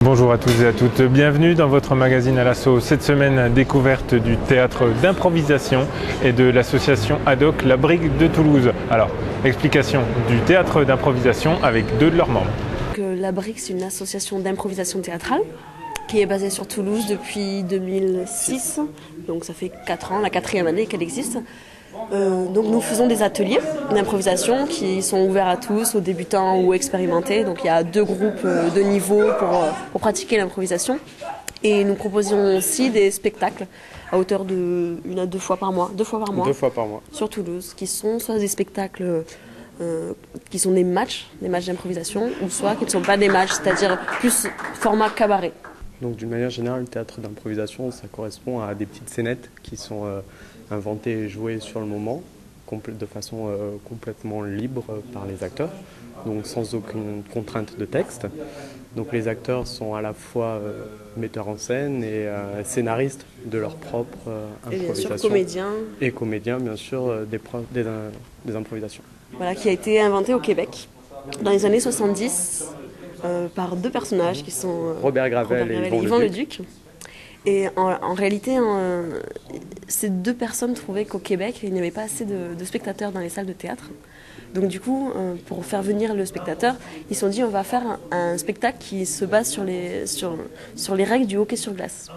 Bonjour à tous et à toutes, bienvenue dans votre magazine à l'assaut. Cette semaine, découverte du théâtre d'improvisation et de l'association ad hoc La Brique de Toulouse. Alors, explication du théâtre d'improvisation avec deux de leurs membres. La Brique, c'est une association d'improvisation théâtrale qui est basée sur Toulouse depuis 2006, donc ça fait 4 ans, la 4e année qu'elle existe. Donc nous faisons des ateliers d'improvisation qui sont ouverts à tous, aux débutants ou expérimentés. Donc il y a 2 groupes de niveau pour pratiquer l'improvisation. Et nous proposons aussi des spectacles à hauteur de 1 à 2 fois par mois. 2 fois par mois. 2 fois par mois. Sur Toulouse, qui sont soit des spectacles qui sont des matchs d'improvisation, ou soit qui ne sont pas des matchs, c'est-à-dire plus format cabaret. Donc d'une manière générale, le théâtre d'improvisation, ça correspond à des petites scénettes qui sont inventées et jouées sur le moment, de façon complètement libre par les acteurs, donc sans aucune contrainte de texte. Donc les acteurs sont à la fois metteurs en scène et scénaristes de leur propre improvisation. Et bien sûr comédiens. Et comédiens, bien sûr, des improvisations. Voilà, qui a été inventé au Québec dans les années 70 par 2 personnages qui sont Robert Gravel et Yvan Leduc. Et en réalité, ces 2 personnes trouvaient qu'au Québec, il n'y avait pas assez de spectateurs dans les salles de théâtre. Donc du coup, pour faire venir le spectateur, ils se sont dit on va faire un spectacle qui se base sur les règles du hockey sur glace.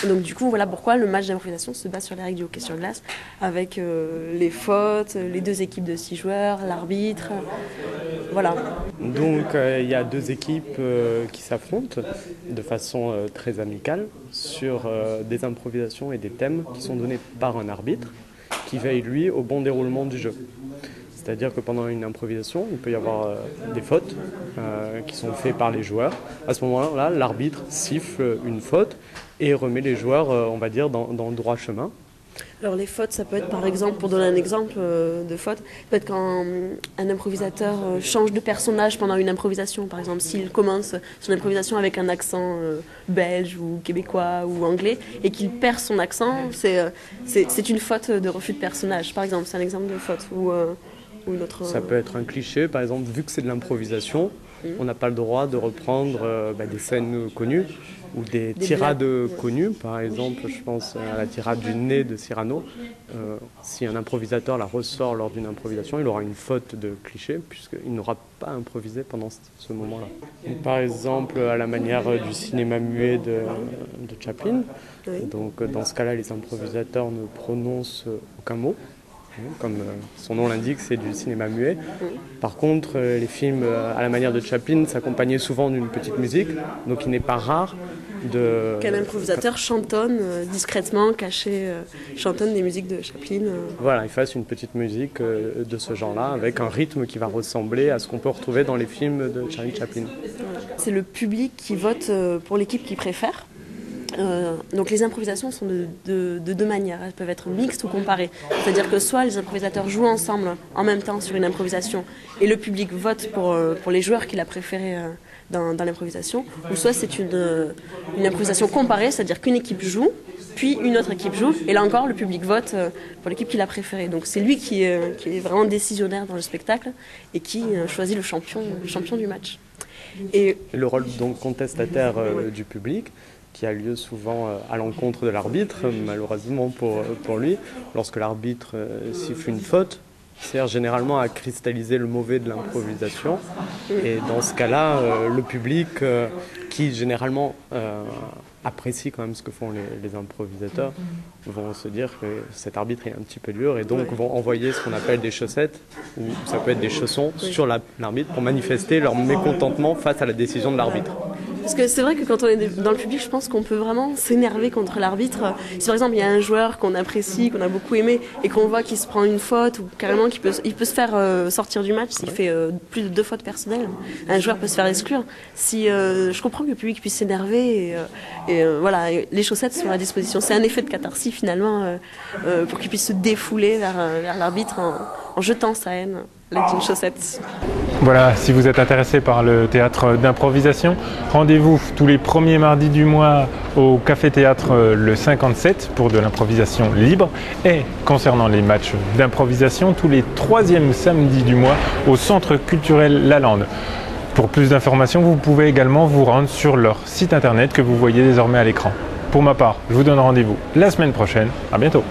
Donc du coup, voilà pourquoi le match d'improvisation se base sur les règles du hockey sur glace, avec les fautes, les 2 équipes de 6 joueurs, l'arbitre, voilà. Donc il y a 2 équipes qui s'affrontent de façon très amicale sur des improvisations et des thèmes qui sont donnés par un arbitre qui veille lui au bon déroulement du jeu. C'est-à-dire que pendant une improvisation, il peut y avoir des fautes qui sont faites par les joueurs. À ce moment-là, l'arbitre siffle une faute et remet les joueurs, on va dire, dans le droit chemin. Alors les fautes, ça peut être par exemple, pour donner un exemple de faute, ça peut être quand un improvisateur change de personnage pendant une improvisation. Par exemple, s'il commence son improvisation avec un accent belge ou québécois ou anglais et qu'il perd son accent, c'est une faute de refus de personnage. Par exemple, c'est un exemple de faute. Ou une autre... Ça peut être un cliché, par exemple, vu que c'est de l'improvisation, on n'a pas le droit de reprendre des scènes connues ou des tirades connues. Par exemple, je pense à la tirade du nez de Cyrano. Si un improvisateur la ressort lors d'une improvisation, il aura une faute de cliché puisqu'il n'aura pas improvisé pendant ce moment-là. Donc, par exemple, à la manière du cinéma muet de Chaplin. Oui. Donc, dans ce cas-là, les improvisateurs ne prononcent aucun mot. Comme son nom l'indique, c'est du cinéma muet. Par contre, les films à la manière de Chaplin s'accompagnaient souvent d'une petite musique, donc il n'est pas rare qu'un improvisateur chantonne discrètement, caché, chantonne des musiques de Chaplin. Voilà, il fasse une petite musique de ce genre-là, avec un rythme qui va ressembler à ce qu'on peut retrouver dans les films de Charlie Chaplin. C'est le public qui vote pour l'équipe qu'il préfère. Donc les improvisations sont de 2 manières, elles peuvent être mixtes ou comparées. C'est-à-dire que soit les improvisateurs jouent ensemble en même temps sur une improvisation et le public vote pour les joueurs qu'il a préférés dans l'improvisation, ou soit c'est une improvisation comparée, c'est-à-dire qu'une équipe joue, puis une autre équipe joue, et là encore le public vote pour l'équipe qu'il a préférée. Donc c'est lui qui est vraiment décisionnaire dans le spectacle et qui choisit le champion du match. Et le rôle donc contestataire du public, qui a lieu souvent à l'encontre de l'arbitre, malheureusement pour lui. Lorsque l'arbitre siffle une faute, sert généralement à cristalliser le mauvais de l'improvisation. Et dans ce cas-là, le public, qui généralement apprécie quand même ce que font les improvisateurs, vont se dire que cet arbitre est un petit peu dur et donc vont envoyer ce qu'on appelle des chaussettes, ou ça peut être des chaussons, sur l'arbitre pour manifester leur mécontentement face à la décision de l'arbitre. Parce que c'est vrai que quand on est dans le public, je pense qu'on peut vraiment s'énerver contre l'arbitre. Si par exemple il y a un joueur qu'on apprécie, qu'on a beaucoup aimé, et qu'on voit qu'il se prend une faute, ou carrément il peut se faire sortir du match s'il fait plus de 2 fautes personnelles, un joueur peut se faire exclure. Je comprends que le public puisse s'énerver, et voilà, les chaussettes sont à disposition. C'est un effet de catharsis finalement, pour qu'il puisse se défouler vers l'arbitre en jetant sa haine à l'aide d'une chaussette. Voilà, si vous êtes intéressé par le théâtre d'improvisation, rendez-vous tous les premiers mardis du mois au Café Théâtre le 57 pour de l'improvisation libre. Et concernant les matchs d'improvisation, tous les troisièmes samedis du mois au Centre culturel Lalande. Pour plus d'informations, vous pouvez également vous rendre sur leur site internet que vous voyez désormais à l'écran. Pour ma part, je vous donne rendez-vous la semaine prochaine. À bientôt.